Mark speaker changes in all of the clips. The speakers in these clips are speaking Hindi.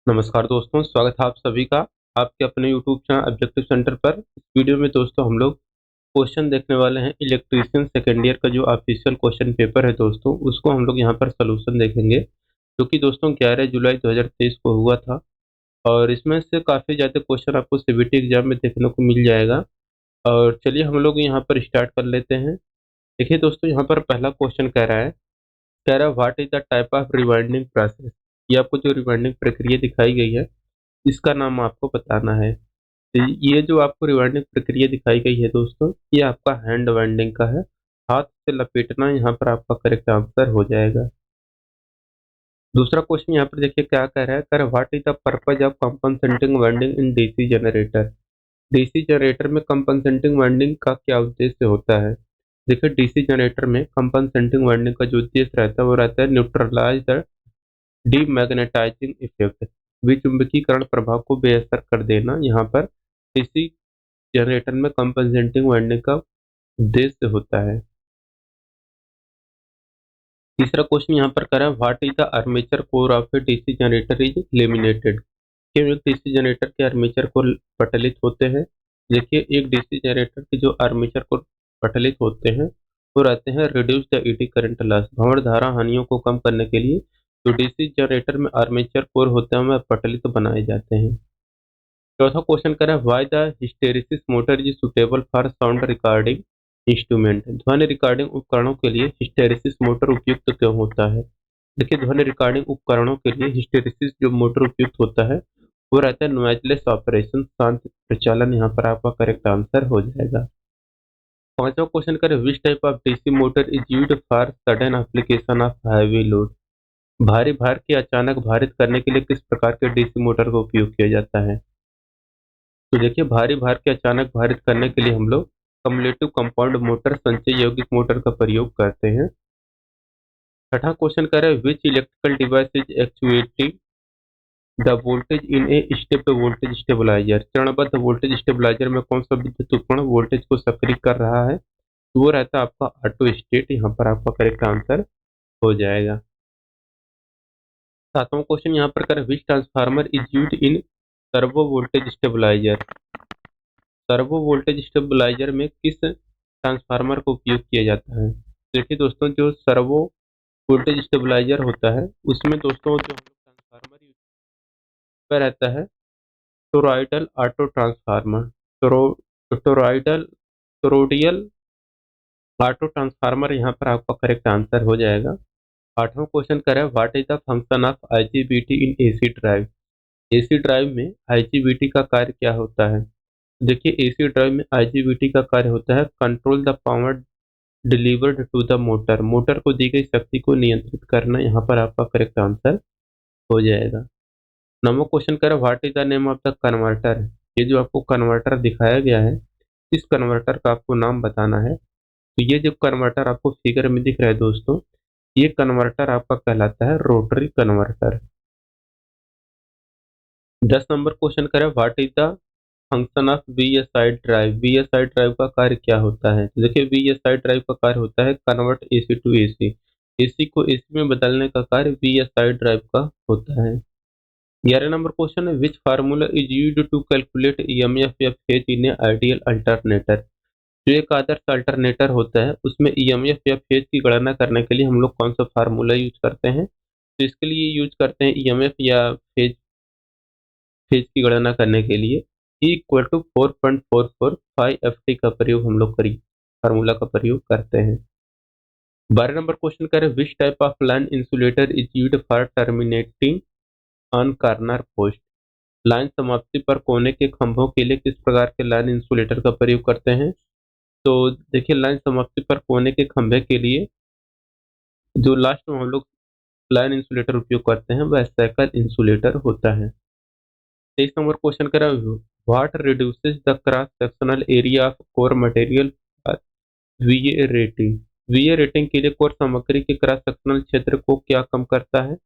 Speaker 1: नमस्कार दोस्तों, स्वागत है आप सभी का आपके अपने यूट्यूब चैनल ऑब्जेक्टिव सेंटर पर। इस वीडियो में दोस्तों हम लोग क्वेश्चन देखने वाले हैं। इलेक्ट्रीशियन सेकेंड ईयर का जो ऑफिशियल क्वेश्चन पेपर है दोस्तों, उसको हम लोग यहाँ पर सलूशन देखेंगे, जो कि दोस्तों 11 जुलाई 2023 को हुआ था। और इसमें से काफ़ी ज़्यादा क्वेश्चन आपको सीबीटी एग्जाम में देखने को मिल जाएगा। और चलिए हम लोग यहाँ पर स्टार्ट कर लेते हैं। देखिए दोस्तों, यहाँ पर पहला क्वेश्चन कह रहा है what is the type of rewinding process. ये आपको जो रिवाइंडिंग प्रक्रिया दिखाई गई है, इसका नाम आपको बताना है। तो ये जो आपको रिवाइंडिंग प्रक्रिया दिखाई गई है दोस्तों, ये आपका हैंड वाइंडिंग का है। हाथ से लपेटना यहाँ पर आपका करेक्ट आंसर हो जाएगा। दूसरा क्वेश्चन यहाँ पर देखिए क्या कह रहा है what is the purpose of compensating winding in DC generator. DC generator में कंपनसेटिंग वाइंडिंग का क्या उद्देश्य होता है। देखिए डीसी जनरेटर में कंपनसेटिंग वाइंडिंग का जो उद्देश्य रहता है वो रहता है न्यूट्रलाइज द डीमैग्नेटाइजिंग इफेक्ट, विचुंबकीकरण प्रभाव को बेअसर कर देना। यहाँ पर डीसी जनरेटर में कंपनसेटिंग वाइंडिंग का उद्देश्य होता है। तीसरा क्वेश्चन यहाँ पर करा है what is the armature core of A DC generator is laminated. क्यों एक डीसी जनरेटर के आर्मेचर कोर पटलित होते हैं। देखिए एक डीसी जनरेटर के जो आर्मेचर कोर पटलित होते हैं वो रहते हैं reduce the eddy current loss, भंवर धारा हानियों को कम करने के लिए जो डीसी जनरेटर में आर्मेचर कोर होते हैं वह पटलित बनाए जाते हैं। चौथा क्वेश्चन करें why the hysteresis motor is suitable for sound recording instrument. ध्वनि रिकॉर्डिंग उपकरणों के लिए हिस्टेरिसिस मोटर उपयुक्त क्यों होता है। देखिए ध्वनि रिकॉर्डिंग उपकरणों के लिए हिस्टेरिसिस जो मोटर उपयुक्त होता है वो रहता है नॉइजलेस ऑपरेशन, शांत प्रचालन। यहाँ पर आपका करेक्ट आंसर हो जाएगा। पांचवा क्वेश्चन करें which type of DC motor is used for sudden application of heavy load. भारी भार के अचानक भारित करने के लिए किस प्रकार के डीसी मोटर का उपयोग किया जाता है। तो देखिए भारी भार के अचानक भारित करने के लिए हम लोग कम्युलेटिव कंपाउंड मोटर, संचय यौगिक मोटर का प्रयोग करते हैं। छठा क्वेश्चन कह रहा है which electrical device is actuating the voltage in a step voltage stabiliser. चरणबद्ध वोल्टेज स्टेबलाइजर में कौन सा विद्युत उपकरण वोल्टेज को सक्रिय कर रहा है, तो वो रहता है आपका ऑटो स्टेट। यहाँ पर आपका करेक्ट आंसर हो जाएगा। सातवां क्वेश्चन यहाँ पर कर which transformer is used in servo voltage stabiliser. Servo voltage stabiliser में किस ट्रांसफार्मर का उपयोग किया जाता है। देखिए दोस्तों जो सर्वो वोल्टेज स्टेबलाइजर होता है उसमें दोस्तों जो हम लोग ट्रांसफार्मर यूज पर रहता है toroidal auto transformer. Toroidal टोरोडियल auto transformer यहाँ पर आपका करेक्ट आंसर हो जाएगा। आठवां क्वेश्चन कर रहा है what is the function of IGBT in AC drive. AC drive में आईजीबीटी का कार्य क्या होता है। देखिए एसी ड्राइव में आईजीबीटी का कार्य होता है control the power delivered to the motor, motor को दी गई शक्ति को नियंत्रित करना। यहाँ पर आपका करेक्ट आंसर हो जाएगा। नंबर क्वेश्चन कर what is the name of the converter. ये जो आपको कन्वर्टर दिखाया गया है इस कन्वर्टर का आपको नाम बताना है। तो ये जो कन्वर्टर आपको फिगर में दिख रहा है दोस्तों, ये कन्वर्टर आपका कहलाता है रोटरी कन्वर्टर। 10 नंबर क्वेश्चन करें what is the function of VSI drive. VSI drive का कार्य क्या होता है। तो देखिए वीएसआई ड्राइव का कार्य होता है convert AC to AC, AC को एसी में बदलने का कार्य वीएसआई ड्राइव का होता है। 11 नंबर क्वेश्चन है which formula is used to calculate EMF या phase in a ideal alternator. जो एक आदर्श अल्टरनेटर होता है उसमें ईएमएफ या फेज की गणना करने के लिए हम लोग कौन सा फार्मूला यूज करते हैं। तो इसके लिए यूज करते हैं ईएमएफ या फेज फेज की गणना करने के लिए E इक्वल टू 4.445 का प्रयोग हम लोग करी फार्मूला का प्रयोग करते हैं। 12 नंबर क्वेश्चन करें which type of line insulator is used for terminating on corner post. Line समाप्ति पर कोने के खंभों के लिए किस प्रकार के लाइन इंसुलेटर का प्रयोग करते हैं। तो देखिए लाइन समाप्ति पर कोने के खंभे के लिए जो लास्ट में हम लोग लाइन इंसुलेटर उपयोग करते हैं वह साइकिल इंसुलेटर होता है। 23 नंबर क्वेश्चन करा what reduces the cross sectional area of core material वीए rating. वीए rating के लिए कोर सामग्री के क्रॉस सेक्शनल क्षेत्र को क्या कम करता है।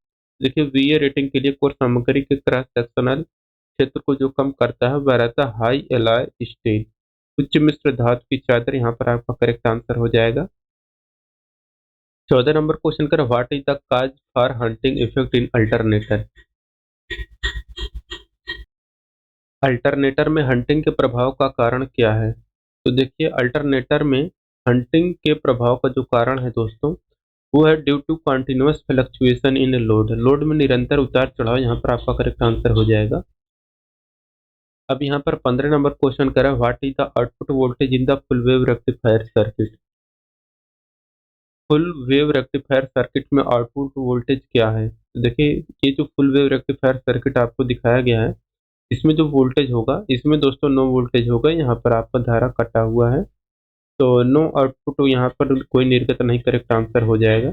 Speaker 1: देखिए वीए रेटिंग के लिए कोर सामग्री के क्रॉस सेक्शनल क्षेत्र को जो कम करता है वह रहता है हाई एलॉय स्टील, उच्च मिश्र धातु की चादर। यहाँ पर आपका करेक्ट आंसर हो जाएगा। 14 नंबर क्वेश्चन कर what is the cause for hunting effect in alternator. Alternator में हंटिंग के प्रभाव का कारण क्या है? तो देखिए अल्टरनेटर में हंटिंग के प्रभाव का जो कारण है दोस्तों, वो है due to continuous fluctuation in load. Load में निरंतर उतार चढ़ाव, यहाँ पर आपका करेक्ट आंसर हो जाएगा। अब यहाँ पर 15 नंबर क्वेश्चन करें, what is the output voltage in the full wave rectifier circuit. Full wave rectifier circuit में आउटपुट वोल्टेज क्या है? तो देखिए ये जो फुल वेव रेक्टिफायर सर्किट आपको दिखाया गया है, इसमें जो वोल्टेज होगा, इसमें दोस्तों नो वोल्टेज होगा, यहाँ पर आपका धारा कटा हुआ है, तो नो आउटपुट यहाँ पर कोई निर्गत नहीं, करेक्ट आंसर हो जाएगा।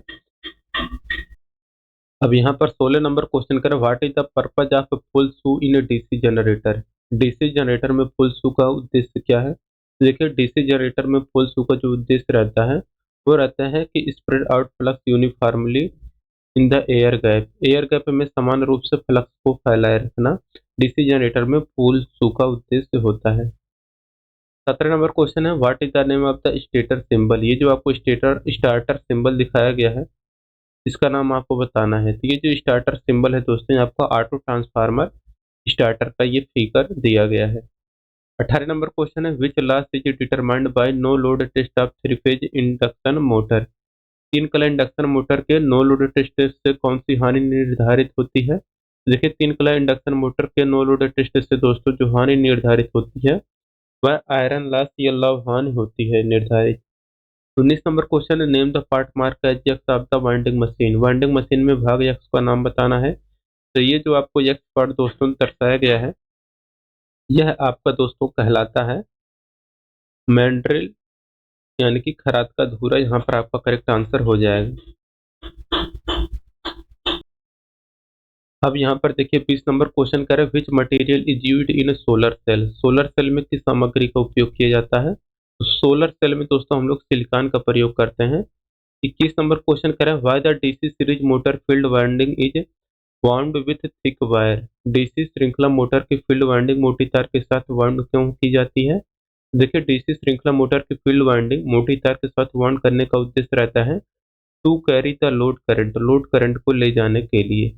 Speaker 1: अब यहाँ पर 16 नंबर क्वेश्चन करें, what is the purpose of full shoe in DC generator. DC generator में फुल शू का उद्देश्य क्या है? देखिए डीसी जनरेटर में फुल शू का जो उद्देश्य रहता है, वो रहता है कि spread out flux uniformly in the air gap में समान रूप से फ्लक्स को फैलाए रखना डीसी जनरेटर में फुल शू का उद्देश्य होता है। 17 नंबर क्वेश्चन है, what is the name of the stator symbol. ये जो आपको स्टार्टर सिंबल दिखाया गया है, इसका नाम आपको बताना है। तो ये जो स्टार्टर सिंबल है दोस्तों, ये आपका ऑटो ट्रांसफार्मर स्टार्टर का ये फिगर दिया गया है। 18 नंबर क्वेश्चन है, which loss is determined by no load test of three phase induction motor. तीन कला इंडक्शन मोटर के नो लोड टेस्ट से कौन सी हानि निर्धारित होती है? देखिए तीन कला इंडक्शन मोटर के नो लोड टेस्ट से दोस्तों जो हानि निर्धारित होती है, वह आयरन लॉस या लव हानि होती है निर्धारित। 19 नंबर क्वेश्चन है, name the part mark as X of the winding machine. Winding machine में भाग एक्स का नाम बताना है। तो ये जो आपको एक्स पार्ट दोस्तों दर्शाया गया है, यह आपका दोस्तों कहलाता है मैंड्रिल, यानी कि खराद का धुरा, यहाँ पर आपका करेक्ट आंसर हो जाएगा। अब यहाँ पर देखिए 20 नंबर क्वेश्चन करें, which material is used in solar cell. Solar cell में किस सामग्री का उपयोग किया जाता है? तो सोलर सेल में दोस्तों हम लोग सिलिकॉन का प्रयोग करते हैं। 21 नंबर क्वेश्चन करें, why the DC series motor field winding is wound with thick wire. DC श्रृंखला मोटर की फील्ड वाइंडिंग मोटी तार के साथ वाउंड क्यों की जाती है? देखिए डीसी श्रृंखला मोटर की फील्ड वाइंडिंग मोटी तार के साथ वाउंड करने का उद्देश्य रहता है to carry the load current को ले जाने के लिए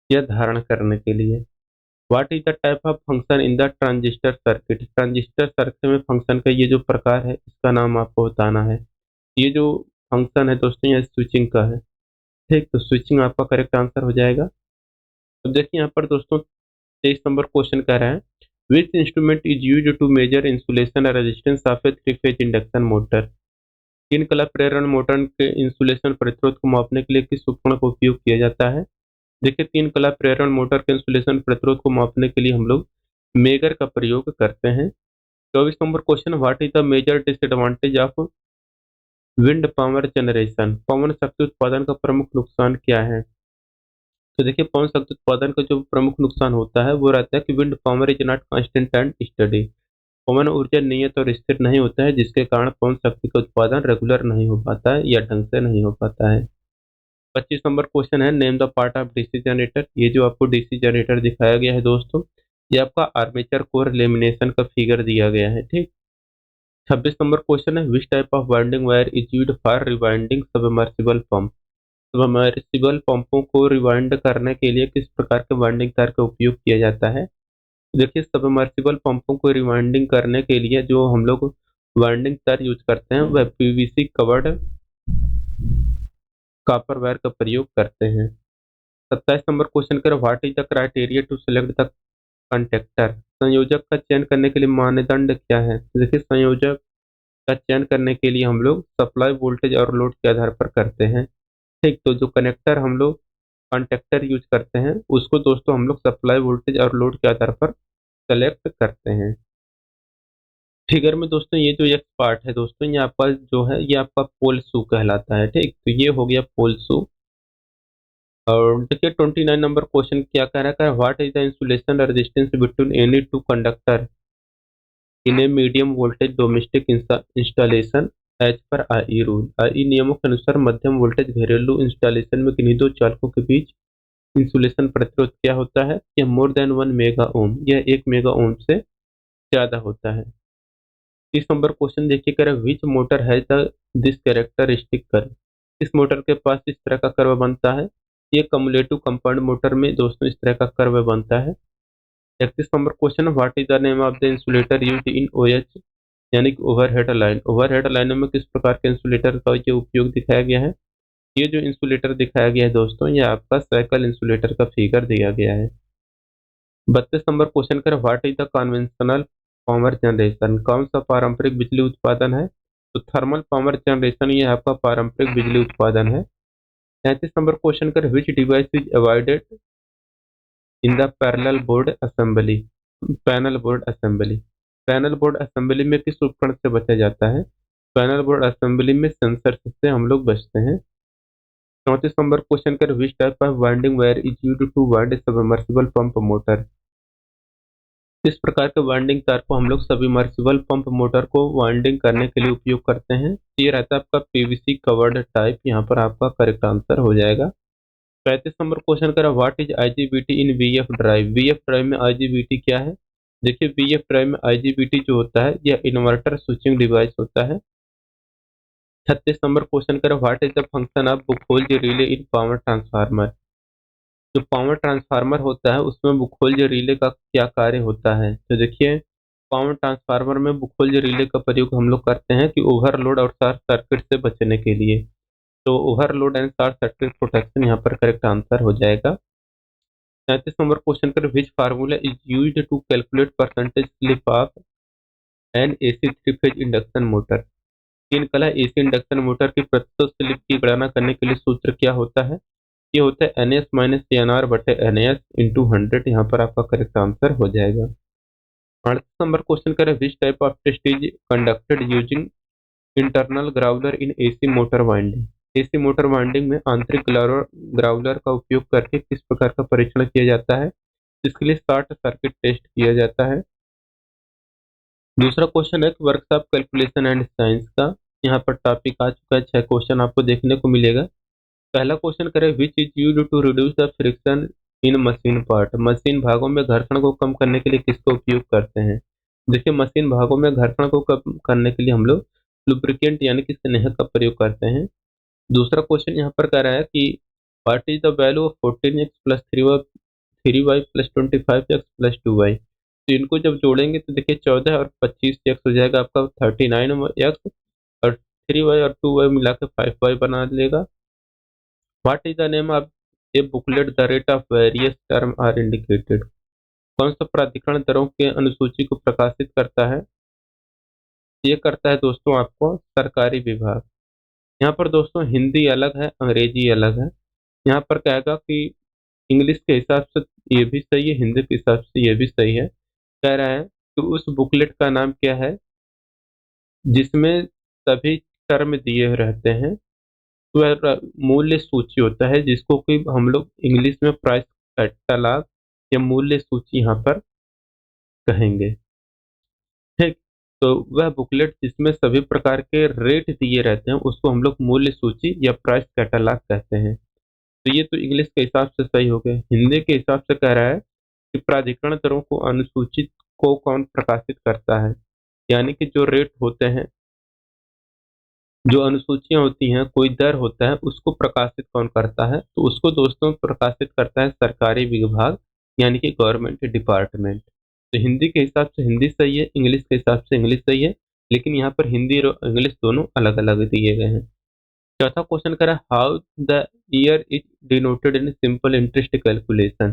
Speaker 1: या धारण करने के लिए। What is the type of function in the transistor circuit. Transistor circuit में फंक्शन का ये जो प्रकार है, इसका नाम आपको बताना है। ये जो फंक्शन है दोस्तों, ये स्विचिंग का है। ठीक, तो स्विचिंग आपका करेक्ट आंसर हो जाएगा। अब देखिए यहाँ पर दोस्तों 23 नंबर क्वेश्चन कह रहा है, which instrument is use to measure insulation resistance of a three phase induction motor. तीन कला प्रेरण मोटर के इंसुलेशन प्रतिरोध को मापने के लिए किस उपकरण का उपयोग किया जाता है? देखिए तीन कला प्रेरण मोटर के इंसुलेशन प्रतिरोध को मापने के लिए हम लोग मेगर का प्रयोग करते हैं। 24 number question, what is the major disadvantage of wind power generation. पवन शक्ति उत्पादन का प्रमुख नुकसान क्या है? तो देखिए पवन शक्ति उत्पादन का जो प्रमुख नुकसान होता है, वो रहता है कि wind power is not constant and steady. पवन ऊर्जा नियत और स्थिर नहीं होता है, जिसके कारण पवन शक्ति का उत्पादन रेगुलर नहीं हो पाता है या ढंग से नहीं हो पाता है। 25 नंबर क्वेश्चन है, name the part of DC generator. ये जो आपको डीसी जनरेटर दिखाया गया है दोस्तों, ये आपका आर्मेचर कोर लेमिनेशन का फिगर दिया गया है। ठीक, 26 नंबर क्वेश्चन है, विच type of winding wire is used for rewinding submersible pump. Submersible पंपों को रिवाइंड करने के लिए किस प्रकार के वाइंडिंग तार का उपयोग किया जाता है? देखिए सबमर्सिबल पंपों को रिवाइंडिंग करने के लिए जो हम लोग वाइंडिंग तार यूज करते हैं, वह पीवीसी कवर्ड कॉपर वायर का प्रयोग करते हैं। 27 नंबर क्वेश्चन करें, what is the criteria to select the conductor. संयोजक का चयन करने के लिए मानदंड क्या है? देखिए संयोजक का चयन करने के लिए हम लोग सप्लाई वोल्टेज और लोड के आधार पर करते हैं। ठीक, तो जो कनेक्टर हम लोग कंडक्टर यूज करते हैं, उसको दोस्तों हम लोग सप्लाई वोल्टेज और लोड के आधार पर सेलेक्ट करते हैं। फिगर में दोस्तों ये जो एक पार्ट है दोस्तों, ये आपका जो है, ये आपका पोल शू कहलाता है। ठीक, तो ये हो गया पोल शू। और देखिए 29 नंबर क्वेश्चन क्या कह रहा है, what is the insulation resistance between any two conductor in a medium voltage domestic installation as per I rule. आई नियमों के अनुसार मध्यम वोल्टेज घरेलू इंस्टॉलेशन में किन्हीं दो चालकों के बीच इंसुलेशन प्रतिरोध क्या होता है? यह मोर देन 1 मेगा ओम, यह 1 मेगा ओम से ज्यादा होता है। इस नंबर क्वेश्चन देखिए, कर विच मोटर है द दिस कैरेक्टरिस्टिक कर्व। इस मोटर के पास इस तरह का कर्व बनता है। ये कम्युलेटिव कंपाउंड मोटर में दोस्तों इस तरह का कर्व बनता है। 31 number question, what is the name of the insulator used in OH, यानी कि ओवरहेड लाइन। ओवरहेड लाइनों में किस प्रकार के इंसुलेटर का ये उपयोग दिखाया गया है? ये जो इंसुलेटर दिखाया गया है दोस्तों, ये आपका साइकिल इंसुलेटर का फिगर दिया गया है। 32 नंबर क्वेश्चन कर, what is the conventional power generation, कौन सा पारंपरिक बिजली उत्पादन है? तो थर्मल पावर जनरेशन ये आपका पारंपरिक बिजली उत्पादन है। 33 नंबर क्वेश्चन कर, which device is avoided in the parallel board assembly, panel board assembly. Panel board assembly में किस उपकरण से बचा जाता है? पैनल बोर्ड असेंबली में सेंसर से हम लोग बचते हैं। 34 नंबर क्वेश्चन कर, which type of winding wire is used to wind submersible pump motor, किस प्रकार के वाइंडिंग तार को हम लोग सबमर्सिबल पंप मोटर को वाइंडिंग करने के लिए उपयोग करते हैं? ये रहता है आपका पीवीसी कवर्ड टाइप, यहाँ पर आपका करेक्ट आंसर हो जाएगा। 35 नंबर क्वेश्चन करा, what is IGBT in VF drive, VF drive में आईजीबीटी क्या है? देखिए वीएफ ड्राइव में आईजीबीटी जो होता है यह इन्वर्टर स्विचिंग डिवाइस होता है। 36 नंबर क्वेश्चन करा, what is the function of Buchholz relay in power transformer, जो पावर ट्रांसफार्मर होता है उसमें बुखोल्ज रिले का क्या कार्य होता है? तो देखिए पावर ट्रांसफार्मर में बुखोल्ज रिले का प्रयोग हम लोग करते हैं कि ओवरलोड और शॉर्ट सर्किट से बचने के लिए। तो overload and short circuit protection यहाँ पर करेक्ट आंसर हो जाएगा। 37 नंबर क्वेश्चन कर, which formula is used to calculate percentage slip of an AC three phase induction motor, तीन कला एसी इंडक्शन मोटर की प्रतिशत स्लिप की गणना करने के लिए सूत्र क्या होता है? ये होता है N S minus N R बटे एन एस इंटू 100, यहाँ पर आपका करेक्ट आंसर हो जाएगा। 38 नंबर क्वेश्चन करें, which type of test is conducted using internal growler in AC motor winding, AC motor winding में आंतरिक ग्राउलर का उपयोग करके किस प्रकार का परीक्षण किया जाता है? इसके लिए शॉर्ट सर्किट टेस्ट किया जाता है। दूसरा क्वेश्चन है वर्कशॉप कैलकुलेशन एंड साइंस का, यहाँ पर टॉपिक आ चुका है, 6 क्वेश्चन आपको देखने को मिलेगा। पहला क्वेश्चन करें, which is used to reduce the friction in machine part, machine भागों में घर्षण को कम करने के लिए किसका उपयोग करते हैं? देखिए मशीन भागों में घर्षण को कम करने के लिए हम लोग लुब्रिकेंट यानी कि स्नेहक का प्रयोग करते हैं। दूसरा क्वेश्चन यहाँ पर कह रहा है कि what is the value of 14x plus 3y plus 25x plus 2y, तो इनको जब जोड़ेंगे तो देखिए 14 और 25x हो जाएगा आपका 39x, और 3y और 2y मिला के 5y बना लेगा। What is the name of a booklet the rate of various term are indicated, कौन सा प्राधिकरण दरों के अनुसूची को प्रकाशित करता है? ये करता है दोस्तों आपको सरकारी विभाग। यहाँ पर दोस्तों हिंदी अलग है, अंग्रेजी अलग है। यहाँ पर कहेगा कि इंग्लिश के हिसाब से ये भी सही है, हिंदी के हिसाब से ये भी सही है। कह रहा है कि उस बुकलेट का नाम क्या है जिसमें सभी टर्म दिए रहते हैं, तो वह मूल्य सूची होता है, जिसको कि हम लोग इंग्लिश में प्राइस कैटलॉग या मूल्य सूची यहाँ पर कहेंगे। ठीक, तो वह बुकलेट जिसमें सभी प्रकार के रेट दिए रहते हैं उसको हम लोग मूल्य सूची या प्राइस कैटलॉग कहते हैं। तो ये तो इंग्लिश के हिसाब से सही हो गया। हिंदी के हिसाब से कह रहा है कि प्राधिकरण दरों को अनुसूचित को कौन प्रकाशित करता है, यानी कि जो रेट होते हैं, जो अनुसूचियां होती हैं, कोई दर होता है उसको प्रकाशित कौन करता है? तो उसको दोस्तों प्रकाशित करता है सरकारी विभाग, यानी कि गवर्नमेंट डिपार्टमेंट। तो हिंदी के हिसाब से हिंदी सही है, इंग्लिश के हिसाब से इंग्लिश सही है, लेकिन यहाँ पर हिंदी और इंग्लिश दोनों अलग अलग दिए गए हैं। चौथा क्वेश्चन करा, how the year is denoted in simple interest calculation,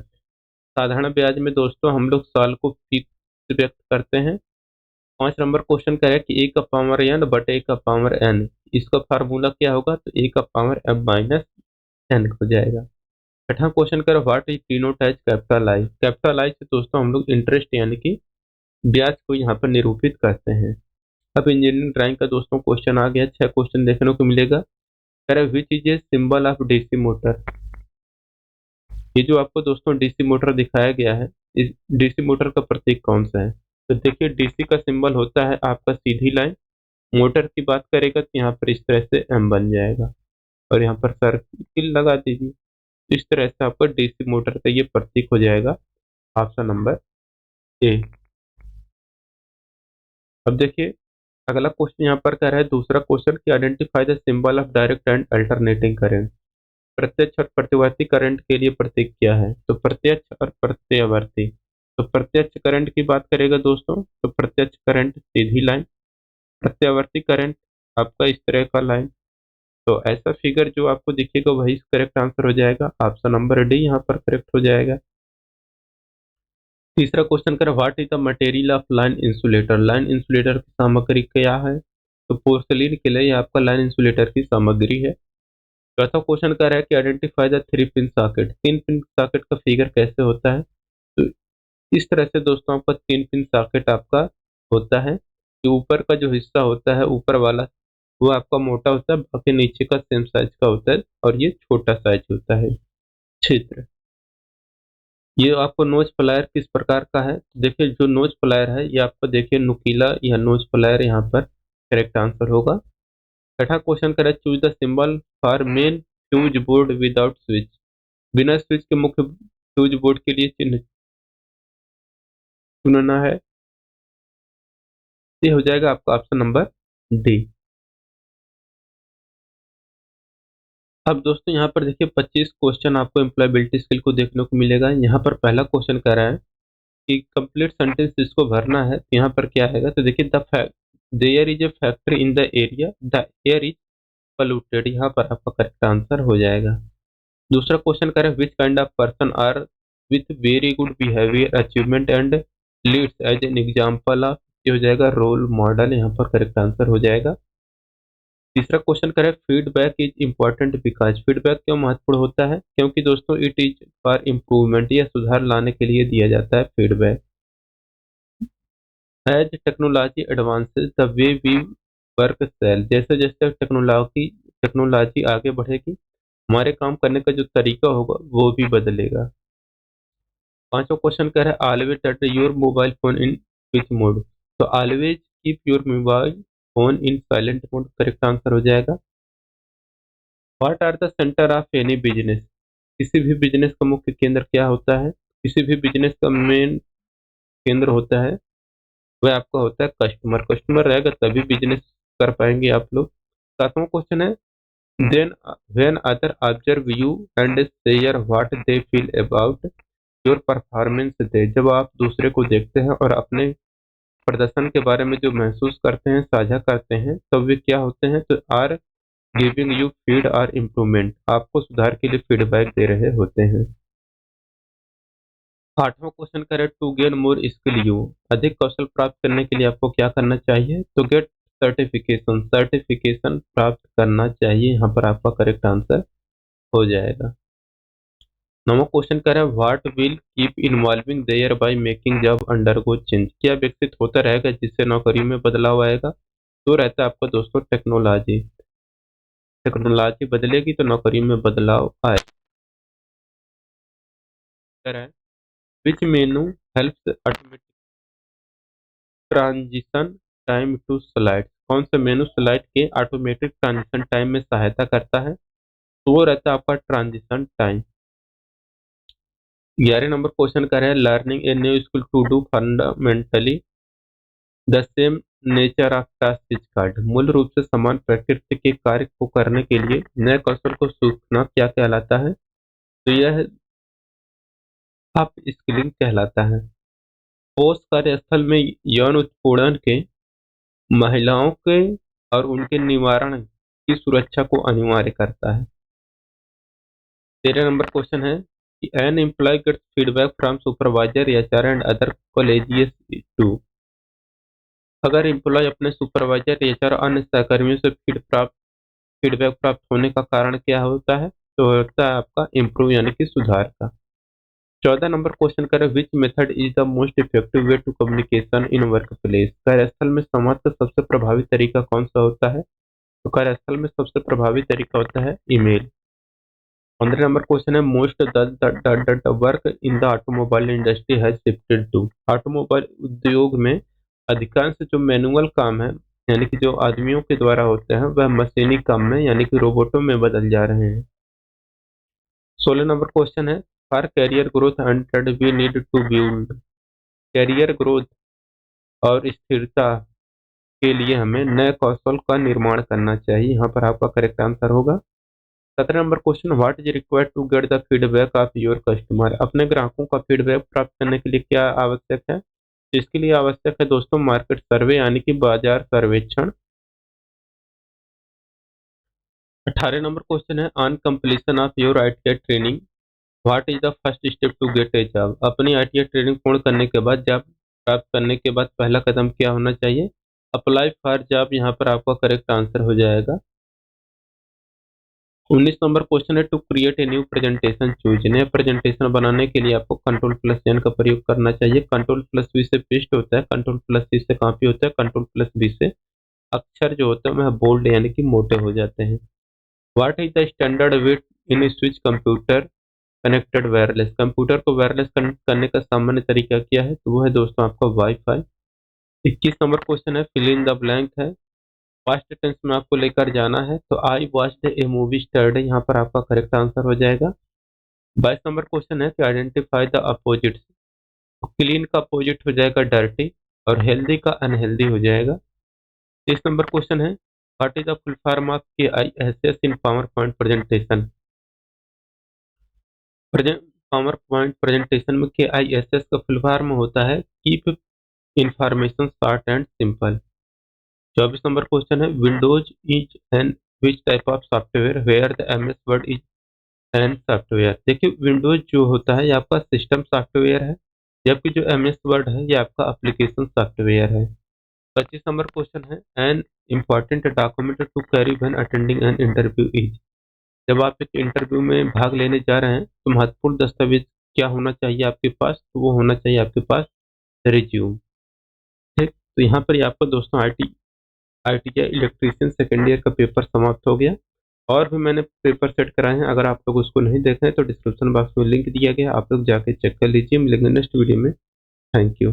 Speaker 1: साधारण ब्याज में दोस्तों हम लोग साल को फिक्स व्यक्त करते हैं। 5 नंबर क्वेश्चन करें कि ए का पावर एन बटे ए का पावर एन, इसका फार्मूला क्या होगा? तो ए का पावर एम माइनस एन हो जाएगा। छठा क्वेश्चन करें, what is denote as capital I, capital I से दोस्तों हम लोग इंटरेस्ट यानी कि ब्याज को यहाँ पर निरूपित करते हैं। अब इंजीनियरिंग ड्राइंग का दोस्तों क्वेश्चन आ गया, 6 क्वेश्चन देखने को मिलेगा। करें which is a symbol of DC motor, ये जो आपको दोस्तों डीसी मोटर दिखाया गया है, इस डीसी मोटर का प्रतीक कौन सा है? तो देखिए डीसी का सिंबल होता है आपका सीधी लाइन, मोटर की बात करेगा तो यहाँ पर इस तरह से एम बन जाएगा, और यहाँ पर सर्किल लगा दीजिए। इस तरह से आपका डीसी मोटर का ये प्रतीक हो जाएगा, ऑप्शन नंबर ए। अब देखिए अगला क्वेश्चन यहाँ पर कह रहा है, दूसरा क्वेश्चन की identify the symbol of direct and alternating current, प्रत्यक्ष और प्रतिवर्ती करंट के लिए प्रतीक क्या है? तो प्रत्यक्ष और प्रत्यावर्ती, तो प्रत्यक्ष करंट की बात करेगा दोस्तों, तो प्रत्यक्ष करंट सीधी लाइन, प्रत्यावर्ती करंट आपका इस तरह का लाइन। तो ऐसा फिगर जो आपको दिखेगा वही करेक्ट आंसर हो जाएगा। ऑप्शन नंबर डी यहाँ पर करेक्ट हो जाएगा। तीसरा क्वेश्चन कर what is the material of line insulator. Line insulator की सामग्री क्या है? तो पोर्सलिन के लिए आपका लाइन इंसुलेटर की सामग्री है। चौथा क्वेश्चन कर रहा है कि identify the three pin socket. तीन पिन सॉकेट का फिगर कैसे होता है? तो इस तरह से दोस्तों आपका तीन पिन सॉकेट आपका होता है कि ऊपर का जो हिस्सा होता है, ऊपर वाला, वो आपका मोटा होता है, बाकी नीचे का सेम साइज का होता है और ये छोटा साइज होता है क्षेत्र। ये आपको नोज प्लायर किस प्रकार का है? देखिए जो नोज प्लायर है ये आपको देखिए नुकीला या नोज प्लायर यहाँ पर करेक्ट आंसर होगा। छठा क्वेश्चन करें choose the symbol for main fuse board without switch. बिना स्विच के मुख्य फ्यूज बोर्ड के लिए चिन्ह चुनना है। ये हो जाएगा आपका ऑप्शन नंबर डी। अब दोस्तों यहाँ पर देखिए 25 क्वेश्चन आपको एम्प्लॉयबिलिटी स्किल को देखने को मिलेगा। यहाँ पर पहला क्वेश्चन कह रहा है कि कंप्लीट सेंटेंस इसको भरना है। तो यहाँ पर क्या आएगा? तो देखिए the there is a factory in the area the air is polluted, यहाँ पर आपका करेक्ट आंसर हो जाएगा। दूसरा क्वेश्चन करें which kind of person are with very good behaviour achievement and leads as an example of, ये हो जाएगा रोल मॉडल, यहाँ पर करेक्ट आंसर हो जाएगा। तीसरा क्वेश्चन करें feedback is important because. Feedback क्यों महत्वपूर्ण होता है? क्योंकि दोस्तों इट इज फॉर इम्प्रूवमेंट, या सुधार लाने के लिए दिया जाता है feedback. As technology advances the way we work sell, जैसे जैसे टेक्नोलॉजी आगे बढ़ेगी हमारे काम करने का जो तरीका होगा वो भी बदलेगा। पांचवा क्वेश्चन कह रहा है always set your mobile phone in switch mode. तो always keep your mobile phone in silent mode, correct answer हो जाएगा। What are the centre of any business. किसी भी बिजनेस का मुख्य केंद्र क्या होता है? किसी भी बिजनेस का मेन केंद्र होता है वह आपका होता है कस्टमर। कस्टमर रहेगा तभी बिजनेस कर पाएंगे आप लोग। सातवां क्वेश्चन है then when other observe you and share what they feel about your performance they. जब आप दूसरे को देखते हैं और अपने प्रदर्शन के बारे में जो महसूस करते हैं, साझा करते हैं, तब वे क्या होते हैं? तो आर गिविंग यू फीड और इम्प्रूवमेंट, आपको सुधार के लिए फीडबैक दे रहे होते हैं। आठवां क्वेश्चन करें to gain more skill you. अधिक कौशल प्राप्त करने के लिए आपको क्या करना चाहिए? तो गेट सर्टिफिकेशन, सर्टिफिकेशन प्राप्त करना चाहिए, यहाँ पर आपका करेक्ट आंसर हो जाएगा। नौवां क्वेश्चन करें what will keep involving thereby making job undergo change. क्या विकसित होता रहेगा जिससे नौकरी में बदलाव आएगा? तो रहता है आपका दोस्तों टेक्नोलॉजी। टेक्नोलॉजी बदलेगी तो नौकरी में बदलाव आएगा। Which menu helps automatic transition time to slide. कौन सा मेनू स्लाइड के ऑटोमेटिक ट्रांजिशन टाइम में सहायता करता है? तो वो रहता है आपका ट्रांजिशन टाइम। 11 नंबर क्वेश्चन का है learning a new skill to do fundamentally the same nature of task is called. मूल रूप से समान प्रकृति के कार्य को करने के लिए नए कौशल को सीखना क्या कहलाता है? तो यह अप स्किलिंग कहलाता है। ठोस कार्यस्थल में यौन उत्पीड़न के महिलाओं के और उनके निवारण की सुरक्षा को अनिवार्य करता है। 13 नंबर क्वेश्चन है कि an employ gets feedback from supervisor HR and other colleagues too. अगर एम्प्लॉय अपने सुपरवाइजर एचआर अन्य सहकर्मियों से फीडबैक प्राप्त होने का कारण क्या होता है? तो होता है आपका इम्प्रूव यानी कि सुधार का। 14 नंबर क्वेश्चन करें which method is the most effective way to communication in workplace. कार्यस्थल में संवाद का सबसे प्रभावी तरीका कौन सा होता है? तो कार्यस्थल में सबसे प्रभावी तरीका होता है ईमेल। 15 नंबर क्वेश्चन है most the work in the automobile industry has shifted to. Automobile उद्योग में अधिकांश जो मैनुअल काम है यानी कि जो आदमियों के द्वारा होते हैं वह मशीनी काम में यानी कि रोबोटों में बदल जा रहे हैं। 16 नंबर क्वेश्चन है for career growth and we need to build. Career growth और स्थिरता के लिए हमें नए कौशल का निर्माण करना चाहिए, यहाँ पर आपका करेक्ट आंसर होगा 17 number question, what is required to get the feedback of your customer. अपने ग्राहकों का फीडबैक प्राप्त करने के लिए क्या आवश्यक है? इसके लिए आवश्यक है दोस्तों मार्केट सर्वे यानी कि बाजार सर्वेक्षण। 18 नंबर क्वेश्चन है, on completion of your ITI training what is the first step to get a job. अपनी आईटीआई ट्रेनिंग पूर्ण करने के बाद जॉब प्राप्त करने के बाद पहला कदम क्या होना चाहिए? अप्लाई फॉर जॉब, यहाँ पर आपका करेक्ट आंसर हो जाएगा। 19 नंबर क्वेश्चन है, to create a new presentation choose. नया प्रेजेंटेशन बनाने के लिए आपको कंट्रोल प्लस एन का प्रयोग करना चाहिए। कंट्रोल प्लस वी से पेस्ट होता है, कंट्रोल प्लस सी से कॉपी होता है, कंट्रोल प्लस बी से अक्षर जो होते हैं वह बोल्ड यानी कि मोटे हो जाते हैं। What is the standard weight in switch computer connected wireless. Computer को वायरलेस कनेक्ट करने का सामान्य तरीका क्या है? तो वो है दोस्तों आपका वाईफाई। 21 नंबर क्वेश्चन है, फिल इन द ब्लैंक है। पास्ट टेंस में आपको लेकर जाना है, तो आई वॉच्ड ए मूवी स्टरडे, यहाँ पर आपका करेक्ट आंसर हो जाएगा। 22 नंबर क्वेश्चन है कि आइडेंटिफाई द अपोजिट्स। क्लीन का अपोजिट हो जाएगा डर्टी और हेल्दी का अनहेल्दी हो जाएगा। 30 नंबर क्वेश्चन है, what is the full form of KISS in power point presentation. Power point presentation में KISS का फुल फॉर्म होता है keep information short and simple. 24 number question है, Windows is an which type of software where the MS Word is an software. देखिए विंडोज जो होता है ये आपका सिस्टम सॉफ्टवेयर है, जबकि जो MS वर्ड है ये आपका एप्लीकेशन सॉफ्टवेयर है। 25 नंबर क्वेश्चन है, an important document to carry when attending an interview is. जब आप एक इंटरव्यू में भाग लेने जा रहे हैं तो महत्वपूर्ण दस्तावेज क्या होना चाहिए आपके पास? तो वो होना चाहिए आपके पास रिज्यूम। ठीक, तो यहाँ पर ये आपको दोस्तों ITI इलेक्ट्रीशियन सेकेंड ईयर का पेपर समाप्त हो गया। और भी मैंने पेपर सेट कराए हैं, अगर आप लोग उसको नहीं देखे हैं तो डिस्क्रिप्शन बॉक्स में लिंक दिया गया, आप लोग जाके चेक कर लीजिए। मिलेंगे नेक्स्ट वीडियो में। Thank you.